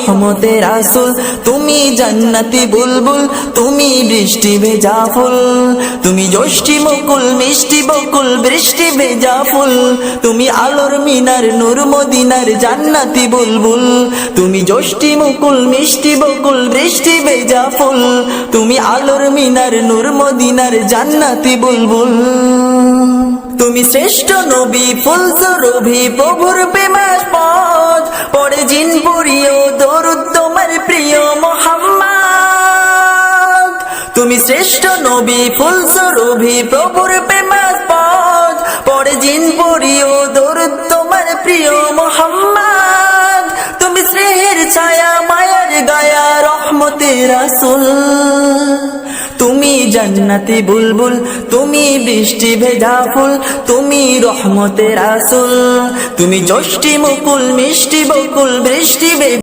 রহমতের রাসূল, তুমি জান্নাতি বুলবুল, তুমি বৃষ্টি ভেজা ফুল, তুমি যষ্টি মুকুল মিষ্টি বকুল বৃষ্টি ভেজা ফুল, তুমি আলোর মিনার নূর মদিনার জান্নাতি বুলবুল, তুমি যষ্টি মুকুল মিষ্টি বকুল বৃষ্টি ভেজা ফুল, তুমি আলোর মিনার নূর মদিনার জান্নাতি বুলবুল। তুমি শ্রেষ্ঠ নবী ফুলসুরভি প্রভুর প্রেমাস্পদ, পড়ে জিন পুরিও দরুদ তোমার প্রিয় মুহাম্মদ। তুমি শ্রেষ্ঠ নবী ফুলসুরভি প্রভুর প্রেমাস্পদ, পড়ে জিন পুরিও দরুদ তোমার প্রিয় মুহাম্মদ। তুমি স্নেহের ছায়া মায়ার গায়া রহমতের রাসূল, তুমি জান্নাতি বুলবুল, তুমি বৃষ্টি ভেজা ফুল, তুমি রহমতের রাসূল, তুমি যষ্টি মুকুল মিষ্টি বকুল বৃষ্টি